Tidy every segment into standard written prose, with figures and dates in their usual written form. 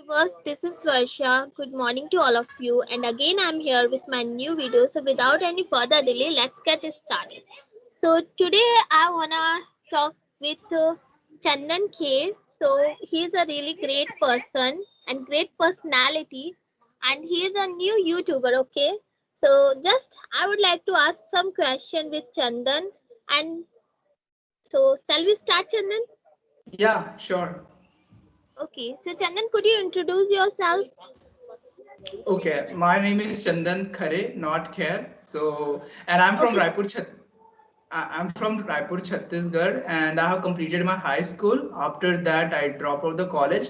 viewers, this is Varsha. Good morning to all of you, and again I'm here with my new video. So, without any further delay, let's get started. So, today I wanna talk with Chandan Kher. So, he's a really great person and great personality, and he is a new YouTuber. Okay, so just I would like to ask some question with Chandan, and so shall we start, Chandan? Yeah, sure. Okay, so Chandan, could you introduce yourself? Okay, my name is Chandan Khare, not Khair. So, and I'm from Okay. I'm from Raipur, Chhattisgarh, and I have completed my high school. After that, I dropped out of the college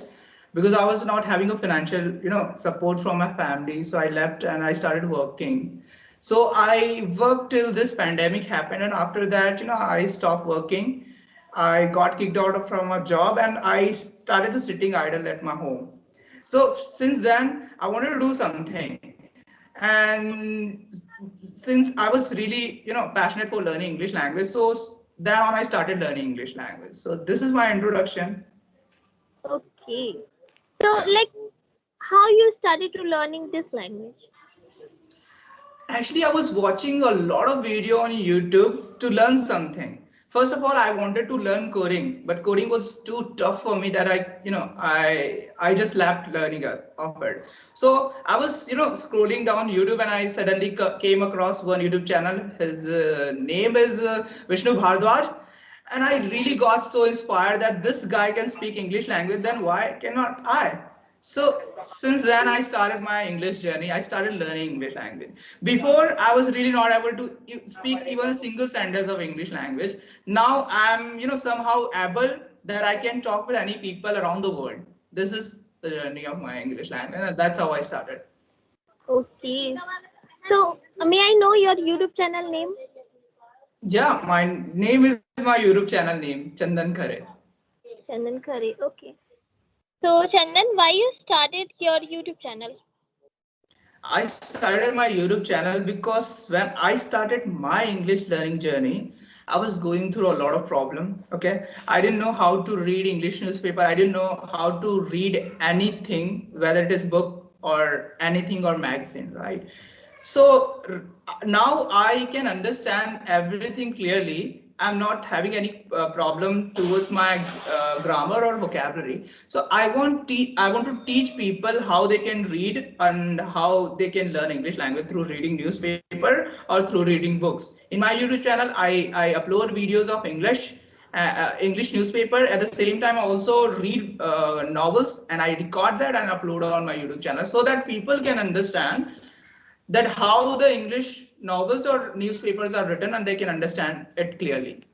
because I was not having a financial, support from my family. So I left and I started working. So I worked till this pandemic happened, and after that, I stopped working. I got kicked out from a job, and I started to sitting idle at my home. So since then, I wanted to do something. And since I was really, passionate for learning English language, so then on I started learning English language. So this is my introduction. Okay. So, Yeah. like, how you started to learning this language? Actually, I was watching a lot of video on YouTube to learn something. First of all, I wanted to learn coding, but coding was too tough for me that I just left learning of it. So I was, scrolling down YouTube and I suddenly came across one YouTube channel. His name is Vishnu Bhardwaj, and I really got so inspired that this guy can speak English language. Then why cannot I? So since then I started my English journey. I started learning English language. Before I was really not able to speak even a single sentence of English language. Now I'm somehow able that I can talk with any people around the world. This is the journey of my English language, and that's how I started. Okay. So, may I know your YouTube channel name? Yeah, my name is my YouTube channel name, Chandan Khare. Chandan Khare. Okay. So, Chandan, why you started your YouTube channel? I started my YouTube channel because when I started my English learning journey, I was going through a lot of problem. Okay, I didn't know how to read English newspaper. I didn't know how to read anything, whether it is book or anything or magazine, right? So now I can understand everything clearly. I'm not having any problem towards my grammar or vocabulary. So I want to teach people how they can read and how they can learn English language through reading newspaper or through reading books. In my YouTube channel, I upload videos of English newspaper. At the same time, I also read novels and I record that and upload on my YouTube channel so that people can understand that how the English novels or newspapers are written and they can understand it clearly.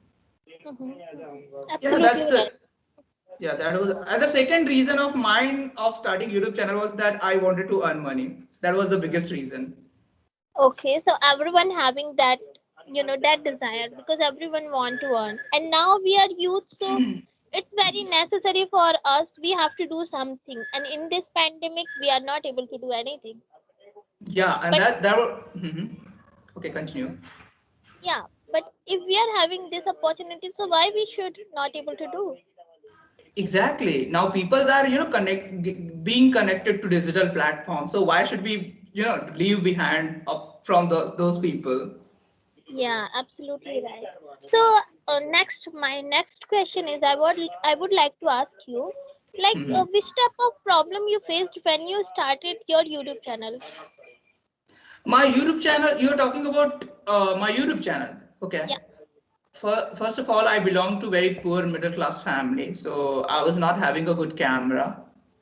Mhm. Yeah, Absolutely that's right. the yeah that was the second reason of mine of starting YouTube channel was that I wanted to earn money. That was the biggest reason. Okay, so everyone having that, that desire because everyone want to earn. And now we are youth, so it's very necessary for us. We have to do something. And in this pandemic, we are not able to do anything. Yeah, and But that were okay, continue. yeah, but if we are having this opportunity, so why we should not able to do? Exactly. Now people are being connected to digital platforms. So why should we leave behind up from those people? Yeah, absolutely right. So my next question is, I would like to ask you, like, Mhm. which type of problem you faced when you started your YouTube channel? My YouTube channel, you're talking about my YouTube channel. Okay. Yeah. First of all, I belong to very poor middle class family, so I was not having a good camera,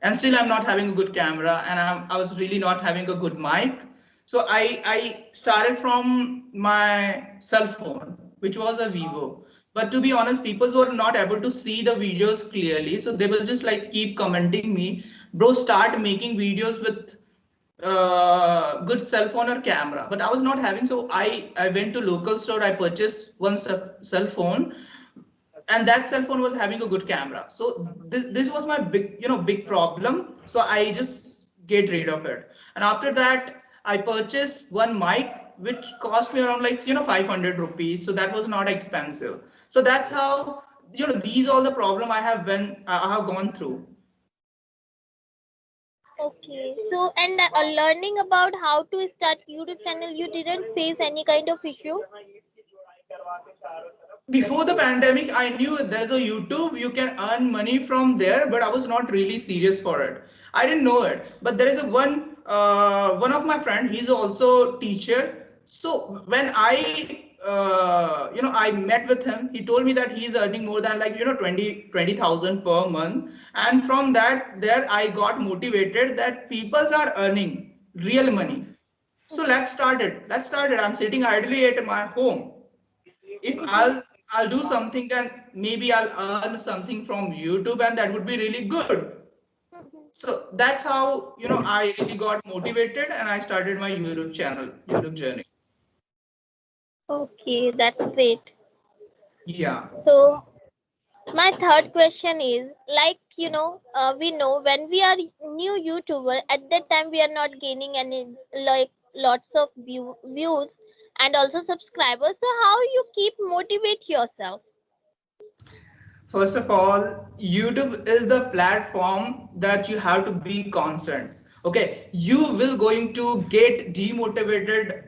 and still I'm not having a good camera, and I was really not having a good mic. So I started from my cell phone, which was a Vivo. But to be honest, people were not able to see the videos clearly, so they was just like keep commenting me, bro, start making videos with good cell phone or camera, but I was not having. So I went to local store. I purchased one cell phone, and that cell phone was having a good camera. So this was my big problem. So I just get rid of it. And after that, I purchased one mic which cost me around like 500 rupees. So that was not expensive. So that's how these all the problem I have when I have gone through. Okay, so and learning about how to start YouTube channel, you didn't face any kind of issue? Before the pandemic, I knew there's a YouTube, you can earn money from there, but I was not really serious for it. I didn't know it, but there is a one of my friend, he's also teacher. So when I met with him, he told me that he's earning more than like 20,000 per month. And from that there I got motivated that peoples are earning real money. So let's start it. I'm sitting idly at my home. If I'll do something, then maybe I'll earn something from YouTube, and that would be really good. So that's how I really got motivated, and I started my YouTube channel, YouTube journey. Okay, that's great. Yeah. So my third question is like we know when we are new YouTuber at that time we are not gaining any like lots of views and also subscribers. So how you keep motivate yourself? First of all, YouTube is the platform that you have to be constant. Okay, you will going to get demotivated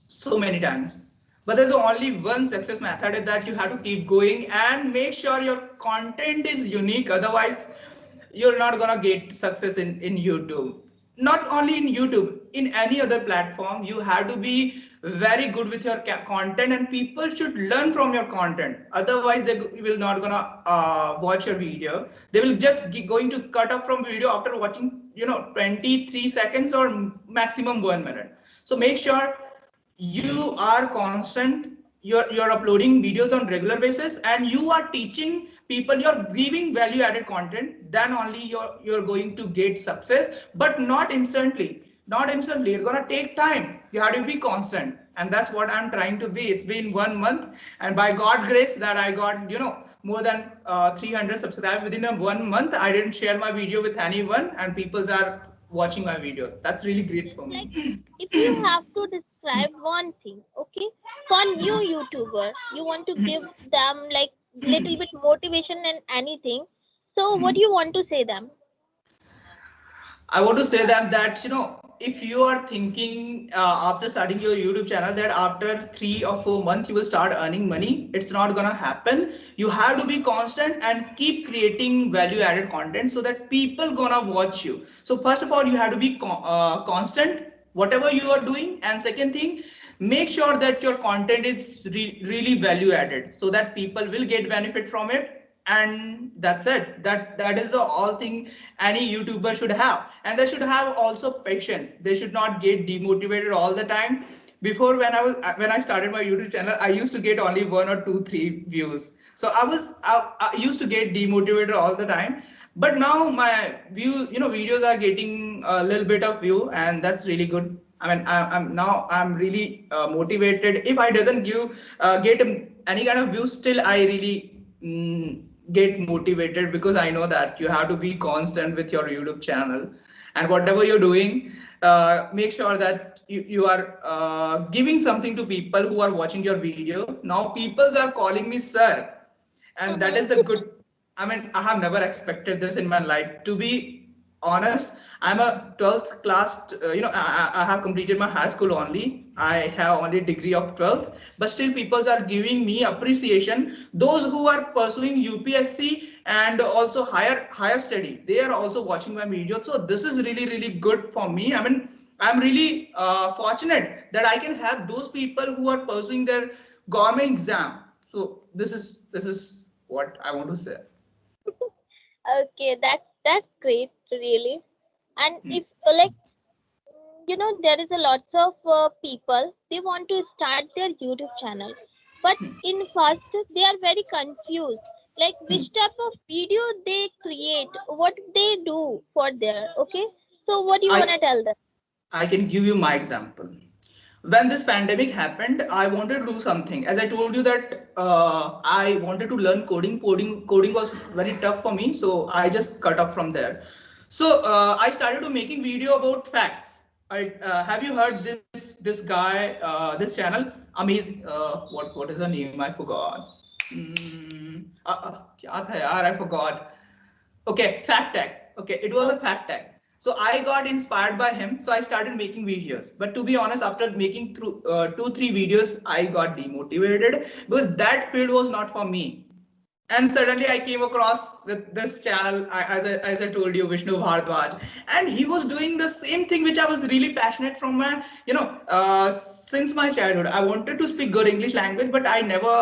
so many times, but there's only one success method, is that you have to keep going and make sure your content is unique. Otherwise you're not gonna get success in YouTube. Not only in YouTube, in any other platform, you have to be very good with your content, and people should learn from your content. Otherwise they will not gonna watch your video. They will just going to cut off from video after watching 23 seconds or maximum 1 minute. So make sure you are constant, you're uploading videos on regular basis, and you are teaching people, you're giving value added content, then only you're going to get success. But not instantly, you're going to take time. You have to be constant, and that's what I'm trying to be. It's been 1 month, and by God grace that I got more than 300 subscribers within a 1 month. I didn't share my video with anyone, and people are watching my video. That's really great for Like me. if you have to describe one thing, okay, for new YouTuber, you want to give them like little bit motivation and anything. So what do you want to say them? I want to say that if you are thinking after starting your YouTube channel that after 3 or 4 months you will start earning money, it's not gonna happen. You have to be constant and keep creating value added content so that people gonna watch you. So first of all, you have to be constant whatever you are doing, and second thing, make sure that your content is really value added so that people will get benefit from it. And that's it. That is the all thing any YouTuber should have. And they should have also patience. They should not get demotivated all the time. Before, when I started my YouTube channel, I used to get only 1 or 2 3 views. So I used to get demotivated all the time. But now my videos are getting a little bit of view, and that's really good. I mean, I'm really motivated. If I doesn't get any kind of view, still I really get motivated, because I know that you have to be constant with your YouTube channel, and whatever you're doing, make sure that you are giving something to people who are watching your video. Now people are calling me sir, and that is the good. I mean, I have never expected this in my life, to be honest. I'm a 12th class, I have completed my high school only. I have only degree of 12th, but still people are giving me appreciation. Those who are pursuing UPSC and also higher study, they are also watching my video. So this is really good for me. I mean, I'm really fortunate that I can have those people who are pursuing their government exam. So this is what I want to say. Okay, that's great, really. And Hmm. if there is a lots of people they want to start their YouTube channel, but Hmm. in first they are very confused, like Hmm. which type of video they create, what they do for there. Okay, so what do you I wanna tell them? I can give you my example. When this pandemic happened, I wanted to do something. As I told you that I wanted to learn coding. Coding was very tough for me, so I just cut off from there. So I started to making video about facts. Have you heard this guy, this channel? Amazing. What is the name? I forgot. क्या था यार? I forgot. Okay, fact tag. Okay, it was a fact tag. So I got inspired by him. So I started making videos. But to be honest, after making through 2 3 videos, I got demotivated because that field was not for me. And suddenly I came across with this channel, as I told you, Vishnu Bhardwaj, and he was doing the same thing which I was really passionate from my, since my childhood. I wanted to speak good English language, but I never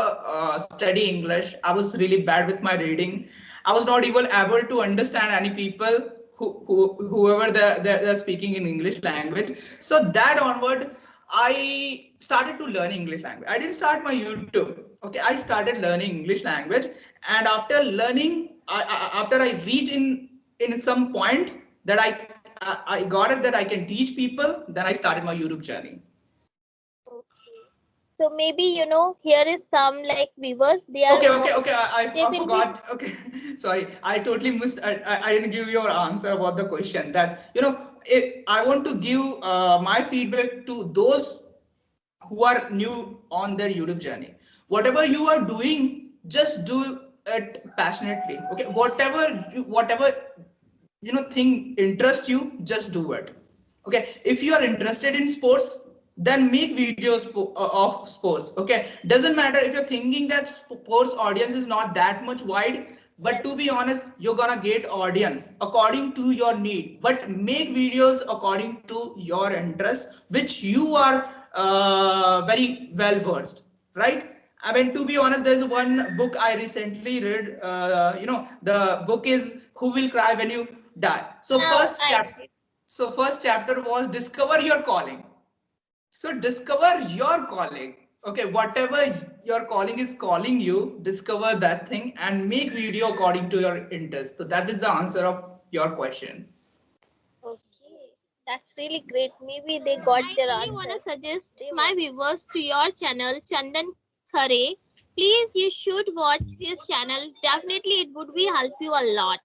study English. I was really bad with my reading. I was not even able to understand any people whoever they're speaking in English language. So that onward, I started to learn English language. I didn't start my YouTube. Okay, I started learning English language, and after learning, after I reach in some point that I got it that I can teach people, then I started my YouTube journey. Okay. So maybe here is some like viewers. They are Okay. they I will be. forgot. Okay, sorry. I totally missed. I didn't give your answer about the question. That if I want to give my feedback to those who are new on their YouTube journey. Whatever you are doing, just do it passionately. Okay, whatever thing interests you, just do it. Okay, if you are interested in sports, then make videos of sports. Okay, doesn't matter if you're thinking that sports audience is not that much wide, but to be honest, you're gonna get audience according to your need. But make videos according to your interest, which you are very well versed, right? I mean, to be honest, there's one book I recently read. The book is "Who Will Cry When You Die." So Oh, first I chapter. read it. So first chapter was discover your calling. So discover your calling. Okay, whatever your calling is calling you, discover that thing and make video according to your interest. So that is the answer of your question. Okay, that's really great. Maybe they got their answer. I really want to suggest my viewers to your channel, Chandan Khare. Please, you should watch his channel. Definitely, it would be help you a lot.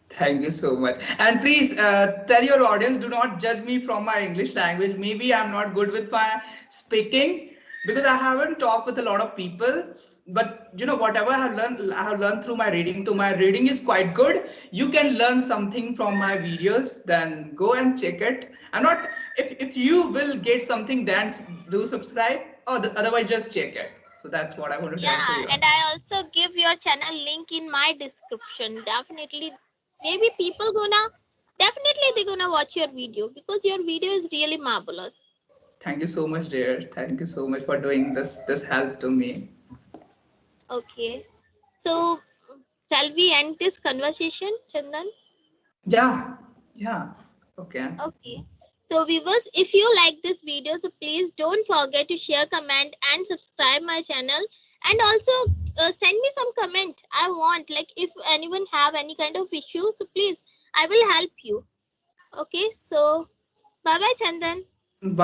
Thank you so much. And please tell your audience, do not judge me from my English language. Maybe I'm not good with my speaking because I haven't talked with a lot of people. But whatever I have learned through my reading. To my reading is quite good. You can learn something from my videos. Then go and check it. I'm not. If you will get something, then do subscribe. Or otherwise, just check it. So that's what I want to tell to Yeah, you. and I also give your channel link in my description. Definitely, maybe people gonna definitely they're gonna watch your video because your video is really marvelous. Thank you so much, dear. Thank you so much for doing this help to me. Okay, so shall we end this conversation, Chandan? Yeah, yeah. Okay. Okay. So viewers, if you like this video, so please don't forget to share, comment, and subscribe my channel. And also send me some comment. I want like if anyone have any kind of issue, so please I will help you. Okay. So bye bye, Chandan. Bye.